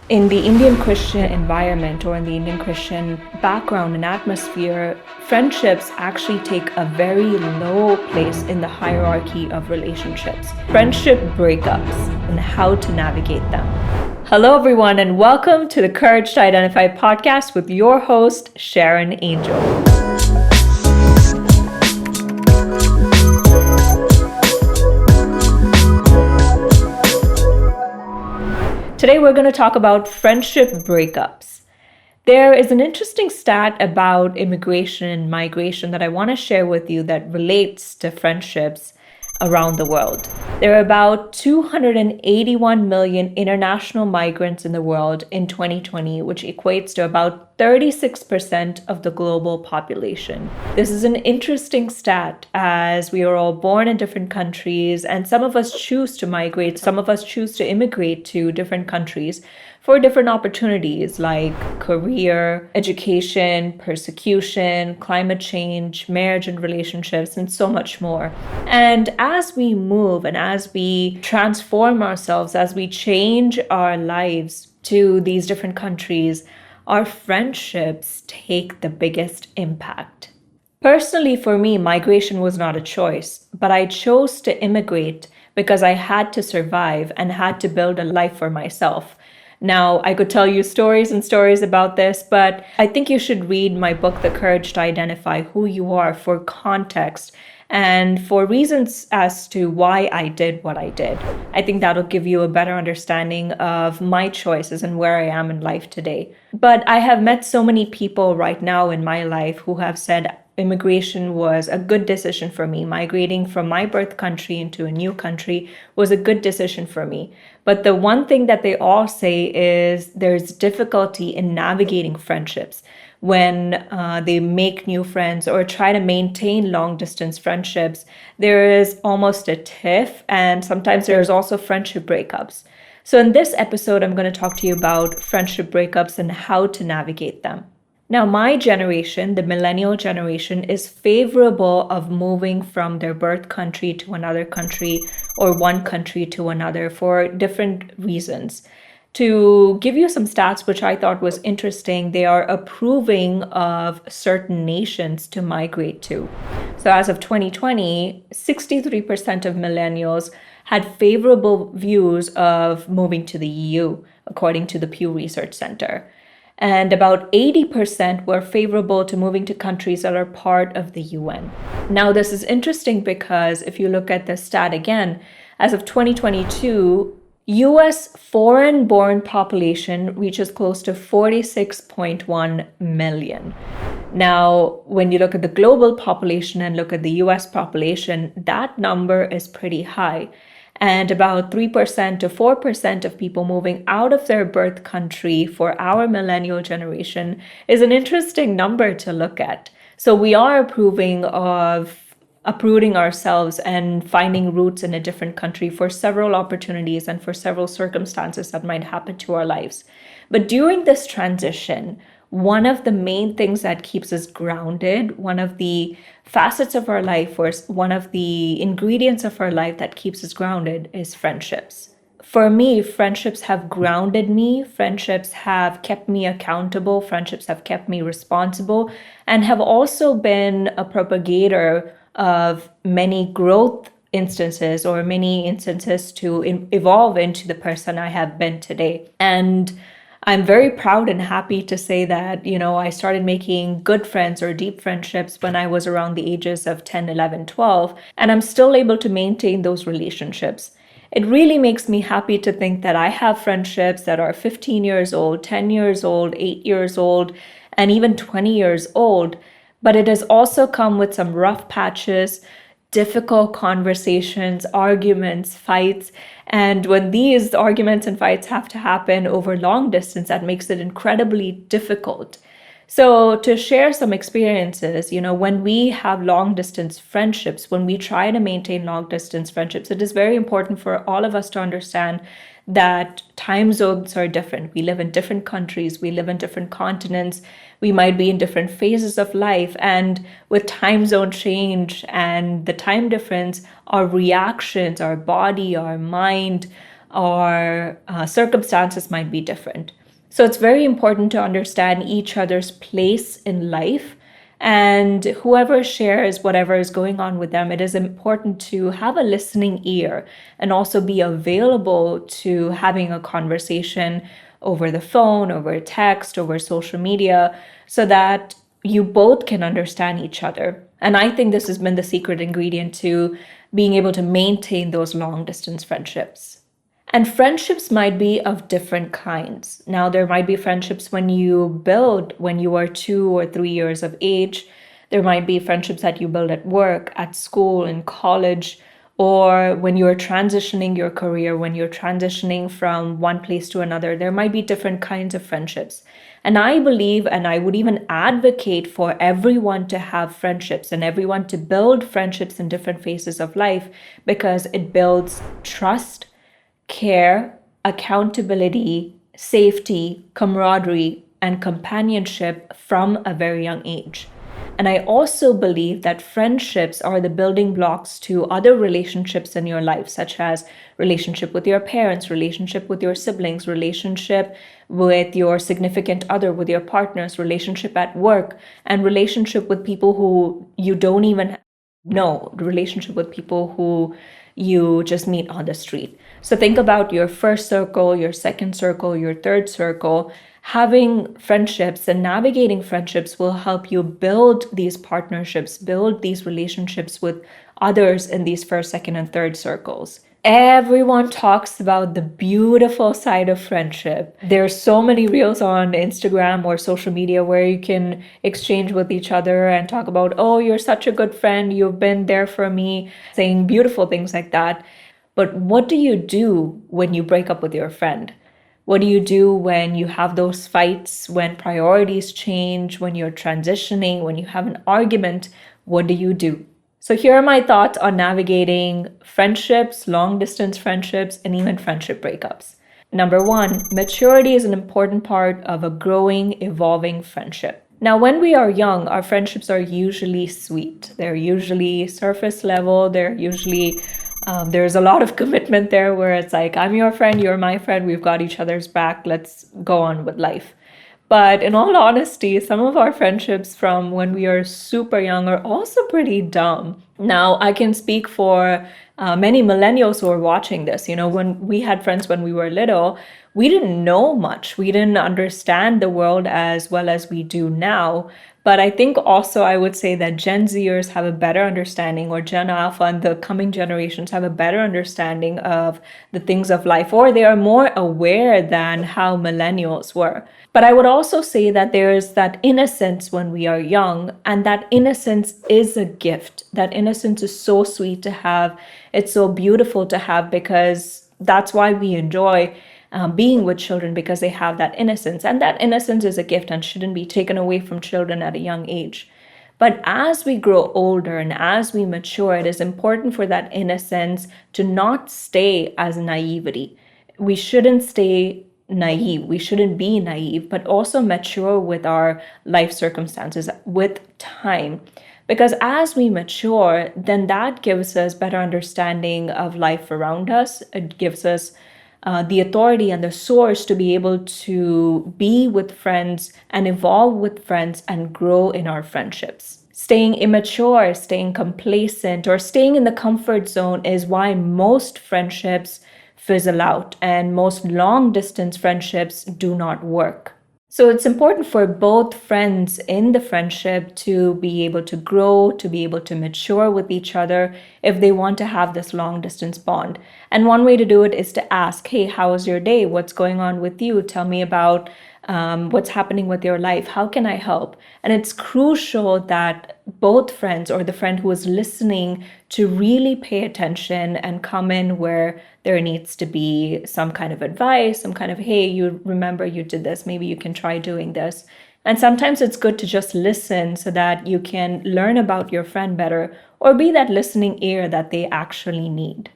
In the Indian Christian environment or in the Indian Christian background and atmosphere, friendships actually take a very low place in the hierarchy of relationships. Friendship breakups and how to navigate them. Hello, everyone, and welcome to the Courage to Identify podcast with your host, Sharon Angel. Today, we're going to talk about friendship breakups. There is an interesting stat about immigration and migration that I want to share with you that relates to friendships around the world. There are about 281 million international migrants in the world in 2020, which equates to about 36% of the global population. This is an interesting stat as we are all born in different countries, and some of us choose to migrate, some of us choose to immigrate to different countries for different opportunities like career, education, persecution, climate change, marriage and relationships, and so much more. And as we move and as we transform ourselves, as we change our lives to these different countries, our friendships take the biggest impact. Personally, for me, migration was not a choice, but I chose to immigrate because I had to survive and had to build a life for myself. Now, I could tell you stories and stories about this, but I think you should read my book, The Courage to Identify Who You Are, for context and for reasons as to why I did what I did. I think that'll give you a better understanding of my choices and where I am in life today. But I have met so many people right now in my life who have said immigration was a good decision for me. Migrating from my birth country into a new country was a good decision for me. But the one thing that they all say is there's difficulty in navigating friendships when they make new friends or try to maintain long distance friendships. There is almost a tiff, and sometimes there's also friendship breakups. So in this episode, I'm going to talk to you about friendship breakups and how to navigate them. Now, my generation, the millennial generation, is favorable of moving from their birth country to another country or one country to another for different reasons. To give you some stats, which I thought was interesting, they are approving of certain nations to migrate to. So as of 2020, 63% of millennials had favorable views of moving to the EU, according to the Pew Research Center. And about 80% were favorable to moving to countries that are part of the UN. Now, this is interesting because if you look at the stat again, as of 2022, US foreign-born population reaches close to 46.1 million. Now, when you look at the global population and look at the US population, that number is pretty high. And about 3% to 4% of people moving out of their birth country for our millennial generation is an interesting number to look at. So we are approving of uprooting ourselves and finding roots in a different country for several opportunities and for several circumstances that might happen to our lives. But during this transition, one of the main things that keeps us grounded, one of the facets of our life, or one of the ingredients of our life that keeps us grounded is friendships. For me, friendships have grounded me. Friendships have kept me accountable. Friendships have kept me responsible and have also been a propagator of many growth instances or many instances to evolve into the person I have been today. And I'm very proud and happy to say that, I started making good friends or deep friendships when I was around the ages of 10, 11, 12, and I'm still able to maintain those relationships. It really makes me happy to think that I have friendships that are 15 years old, 10 years old, 8 years old, and even 20 years old. But it has also come with some rough patches, difficult conversations, arguments, fights. And when these arguments and fights have to happen over long distance, that makes it incredibly difficult. So to share some experiences, when we have long distance friendships, when we try to maintain long distance friendships, it is very important for all of us to understand that time zones are different. We live in different countries, we live in different continents, we might be in different phases of life. And with time zone change and the time difference, our reactions, our body, our mind, or circumstances might be different. So it's very important to understand each other's place in life. And whoever shares whatever is going on with them, it is important to have a listening ear and also be available to having a conversation over the phone, over text, over social media, so that you both can understand each other. And I think this has been the secret ingredient to being able to maintain those long distance friendships. And friendships might be of different kinds. Now, there might be friendships when you build when you are 2 or 3 years of age. There might be friendships that you build at work, at school, in college, or when you're transitioning your career, when you're transitioning from one place to another. There might be different kinds of friendships. And I believe, and I would even advocate for everyone to have friendships and everyone to build friendships in different phases of life, because it builds trust, care, accountability, safety, camaraderie, and companionship from a very young age. And I also believe that friendships are the building blocks to other relationships in your life, such as relationship with your parents, relationship with your siblings, relationship with your significant other, with your partners, relationship at work, and relationship with people who you don't even know, relationship with people who you just meet on the street. So think about your first circle, your second circle, your third circle. Having friendships and navigating friendships will help you build these partnerships, build these relationships with others in these first, second, and third circles. Everyone talks about the beautiful side of friendship. There's so many reels on Instagram or social media where you can exchange with each other and talk about, oh, you're such a good friend, you've been there for me, saying beautiful things like that. But what do you do when you break up with your friend? What do you do when you have those fights, when priorities change, when you're transitioning, when you have an argument? What do you do? So here are my thoughts on navigating friendships, long distance friendships, and even friendship breakups. Number one, maturity is an important part of a growing, evolving friendship. Now, when we are young, our friendships are usually sweet. They're usually surface level. There's a lot of commitment there where it's like, I'm your friend, you're my friend, we've got each other's back, let's go on with life. But in all honesty, some of our friendships from when we are super young are also pretty dumb. Now, I can speak for many millennials who are watching this. You know, when we had friends when we were little, we didn't know much. We didn't understand the world as well as we do now. But I think also I would say that Gen Zers have a better understanding, or Gen Alpha and the coming generations have a better understanding of the things of life, or they are more aware than how millennials were. But I would also say that there is that innocence when we are young, and that innocence is a gift. That innocence is so sweet to have. It's so beautiful to have, because that's why we enjoy being with children, because they have that innocence. And that innocence is a gift and shouldn't be taken away from children at a young age. But as we grow older and as we mature, it is important for that innocence to not stay as naivety. We shouldn't stay naive. We shouldn't be naive, but also mature with our life circumstances with time. Because as we mature, then that gives us better understanding of life around us. It gives us the authority and the source to be able to be with friends and evolve with friends and grow in our friendships. Staying immature, staying complacent, or staying in the comfort zone is why most friendships fizzle out and most long distance friendships do not work. So it's important for both friends in the friendship to be able to grow, to be able to mature with each other if they want to have this long distance bond. And one way to do it is to ask, hey, how was your day? What's going on with you? Tell me about what's happening with your life. How can I help? And it's crucial that both friends, or the friend who is listening, to really pay attention and come in where there needs to be some kind of advice, some kind of, hey, you remember you did this, maybe you can try doing this. And sometimes it's good to just listen so that you can learn about your friend better, or be that listening ear that they actually need.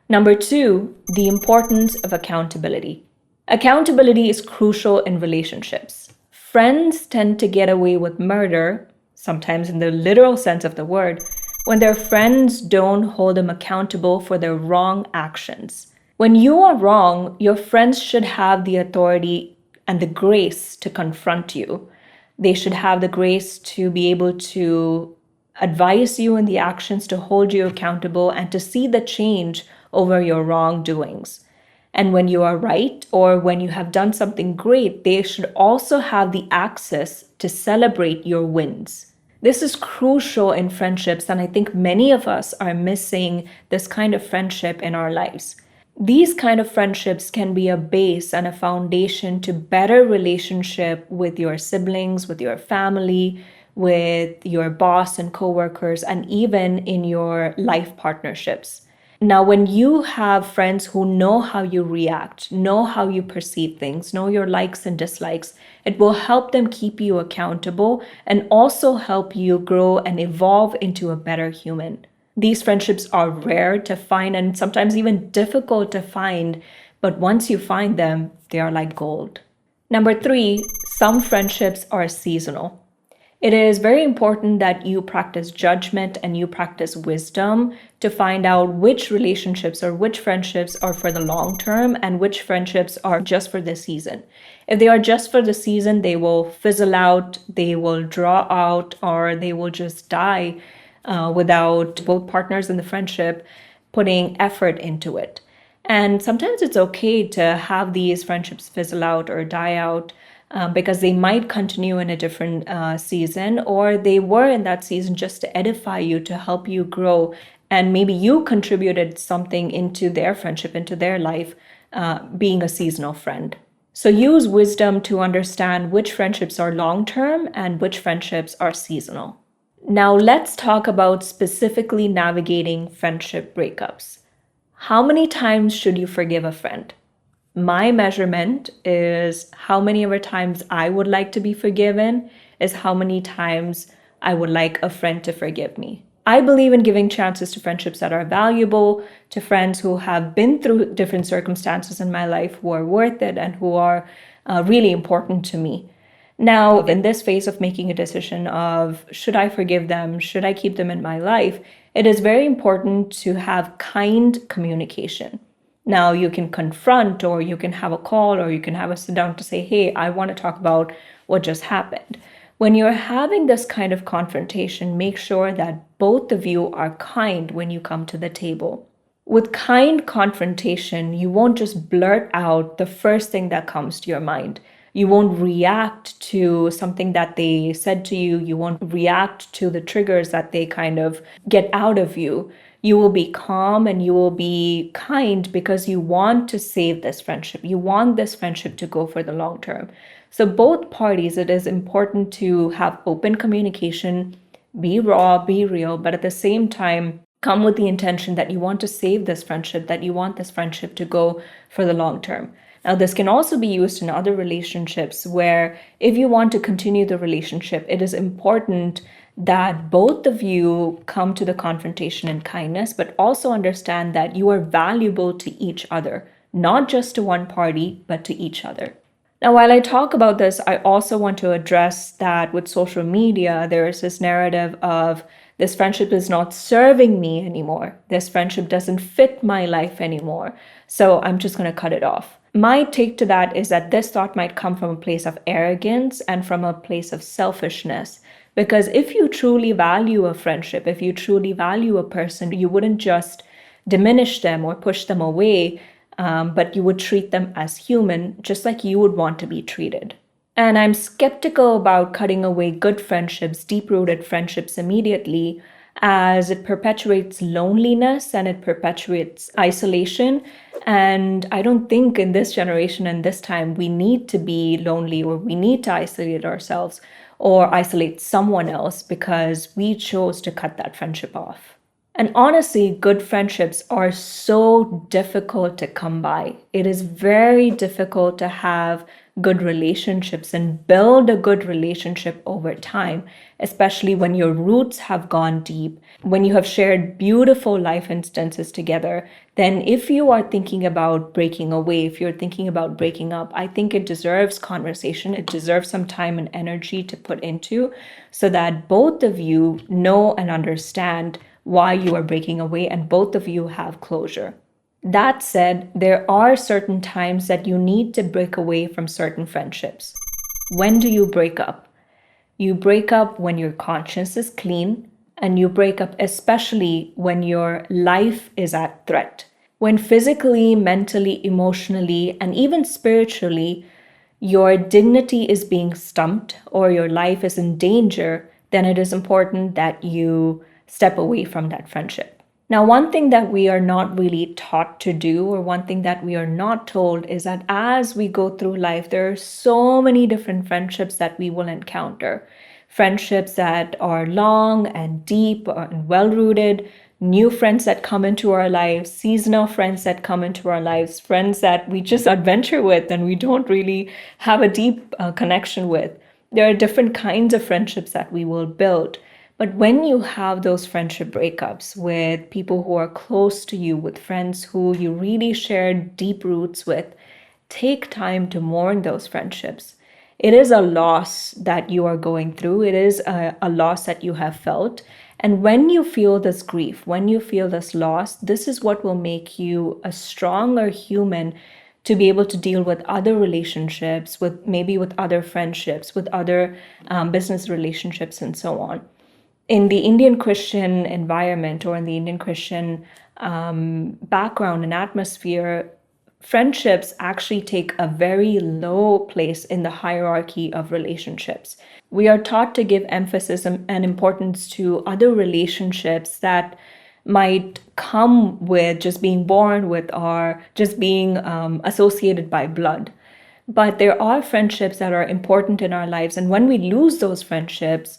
Number two, the importance of accountability. Accountability is crucial in relationships. Friends tend to get away with murder, sometimes in the literal sense of the word, when their friends don't hold them accountable for their wrong actions. When you are wrong, your friends should have the authority and the grace to confront you. They should have the grace to be able to advise you in the actions, to hold you accountable, and to see the change over your wrongdoings. And when you are right or when you have done something great, they should also have the access to celebrate your wins. This is crucial in friendships, and I think many of us are missing this kind of friendship in our lives. These kind of friendships can be a base and a foundation to better relationship with your siblings, with your family, with your boss and coworkers, and even in your life partnerships. Now, when you have friends who know how you react, know how you perceive things, know your likes and dislikes, it will help them keep you accountable and also help you grow and evolve into a better human. These friendships are rare to find and sometimes even difficult to find, but once you find them, they are like gold. Number three, some friendships are seasonal. It is very important that you practice judgment and you practice wisdom to find out which relationships or which friendships are for the long term and which friendships are just for the season. If they are just for the season, they will fizzle out, they will draw out, or they will just die without both partners in the friendship putting effort into it. And sometimes it's okay to have these friendships fizzle out or die out because they might continue in a different season, or they were in that season just to edify you, to help you grow. And maybe you contributed something into their friendship, into their life, being a seasonal friend. So use wisdom to understand which friendships are long term and which friendships are seasonal. Now, let's talk about specifically navigating friendship breakups. How many times should you forgive a friend? My measurement is how many ever times I would like to be forgiven is how many times I would like a friend to forgive me. I believe in giving chances to friendships that are valuable, to friends who have been through different circumstances in my life, who are worth it and who are really important to me. Now, in this phase of making a decision of should I forgive them, should I keep them in my life, it is very important to have kind communication. Now, you can confront, or you can have a call, or you can have a sit down to say, hey, I want to talk about what just happened. When you're having this kind of confrontation, make sure that both of you are kind when you come to the table. With kind confrontation, you won't just blurt out the first thing that comes to your mind. You won't react to something that they said to you. You won't react to the triggers that they kind of get out of you. You will be calm and you will be kind because you want to save this friendship. You want this friendship to go for the long term. So both parties, it is important to have open communication, be raw, be real, but at the same time, come with the intention that you want to save this friendship, that you want this friendship to go for the long term. Now, this can also be used in other relationships where if you want to continue the relationship, it is important that both of you come to the confrontation in kindness, but also understand that you are valuable to each other, not just to one party, but to each other. Now, while I talk about this, I also want to address that with social media, there is this narrative of this friendship is not serving me anymore. This friendship doesn't fit my life anymore. So I'm just going to cut it off. My take to that is that this thought might come from a place of arrogance and from a place of selfishness. Because if you truly value a friendship, if you truly value a person, you wouldn't just diminish them or push them away, but you would treat them as human, just like you would want to be treated. And I'm skeptical about cutting away good friendships, deep-rooted friendships immediately, as it perpetuates loneliness and it perpetuates isolation. And I don't think in this generation and this time we need to be lonely or we need to isolate ourselves or isolate someone else because we chose to cut that friendship off. And honestly, good friendships are so difficult to come by. It is very difficult to have good relationships and build a good relationship over time, especially when your roots have gone deep, when you have shared beautiful life instances together. Then if you are thinking about breaking away, if you're thinking about breaking up, I think it deserves conversation. It deserves some time and energy to put into so that both of you know and understand why you are breaking away and both of you have closure. That said, there are certain times that you need to break away from certain friendships. When do you break up? You break up when your conscience is clean, and you break up especially when your life is at threat. When physically, mentally, emotionally, and even spiritually, your dignity is being stumped or your life is in danger, then it is important that you step away from that friendship. Now, one thing that we are not really taught to do, or one thing that we are not told, is that as we go through life, there are so many different friendships that we will encounter. Friendships that are long and deep and well rooted, new friends that come into our lives, seasonal friends that come into our lives, friends that we just adventure with and we don't really have a deep connection with. There are different kinds of friendships that we will build. But when you have those friendship breakups with people who are close to you, with friends who you really share deep roots with, take time to mourn those friendships. It is a loss that you are going through. It is a loss that you have felt. And when you feel this grief, when you feel this loss, this is what will make you a stronger human to be able to deal with other relationships, with maybe with other friendships, with other business relationships, and so on. In the Indian Christian environment or in the Indian Christian background and atmosphere, friendships actually take a very low place in the hierarchy of relationships. We are taught to give emphasis and importance to other relationships that might come with just being born with or just being associated by blood. But there are friendships that are important in our lives. And when we lose those friendships,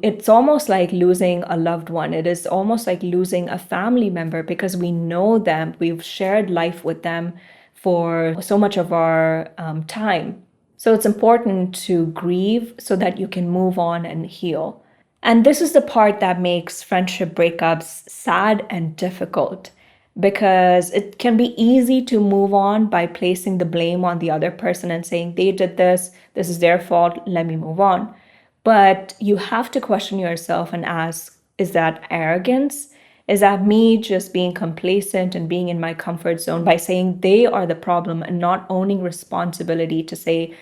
it's almost like losing a loved one. It is almost like losing a family member because we know them, we've shared life with them for so much of our time. So it's important to grieve so that you can move on and heal. And this is the part that makes friendship breakups sad and difficult because it can be easy to move on by placing the blame on the other person and saying, they did this is their fault, let me move on. But you have to question yourself and ask, is that arrogance? Is that me just being complacent and being in my comfort zone by saying they are the problem and not owning responsibility to say,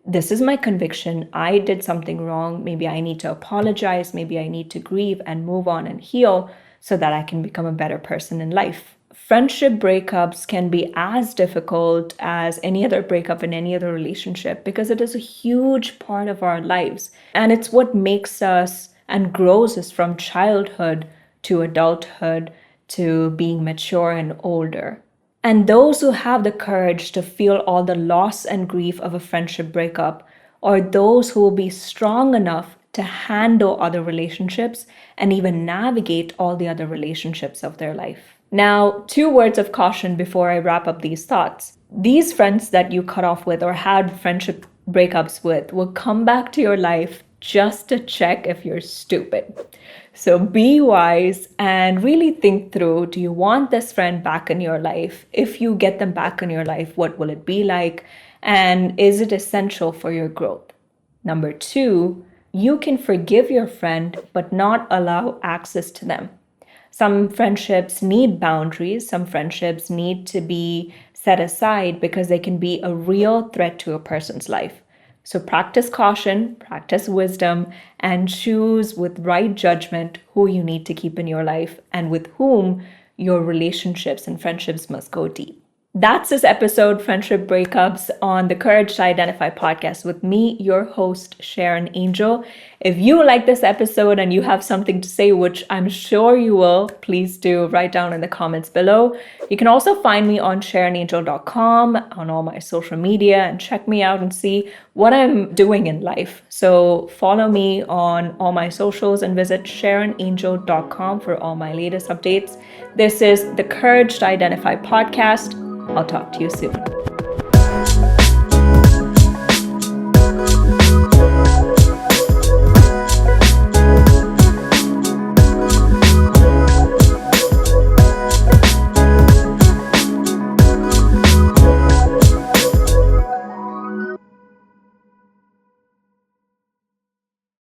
this is my conviction, I did something wrong, maybe I need to apologize, maybe I need to grieve and move on and heal so that I can become a better person in life. Friendship breakups can be as difficult as any other breakup in any other relationship because it is a huge part of our lives. And it's what makes us and grows us from childhood to adulthood to being mature and older. And those who have the courage to feel all the loss and grief of a friendship breakup are those who will be strong enough to handle other relationships and even navigate all the other relationships of their life. Now, 2 words of caution before I wrap up these thoughts. These friends that you cut off with or had friendship breakups with will come back to your life just to check if you're stupid. So be wise and really think through, do you want this friend back in your life? If you get them back in your life, what will it be like? And is it essential for your growth? Number 2, you can forgive your friend but not allow access to them. Some friendships need boundaries. Some friendships need to be set aside because they can be a real threat to a person's life. So practice caution, practice wisdom, and choose with right judgment who you need to keep in your life and with whom your relationships and friendships must go deep. That's this episode, Friendship Breakups, on the Courage to Identify podcast with me, your host, Sharon Angel. If you like this episode and you have something to say, which I'm sure you will, please do write down in the comments below. You can also find me on SharonAngel.com, on all my social media, and check me out and see what I'm doing in life. So follow me on all my socials and visit SharonAngel.com for all my latest updates. This is the Courage to Identify podcast. I'll talk to you soon.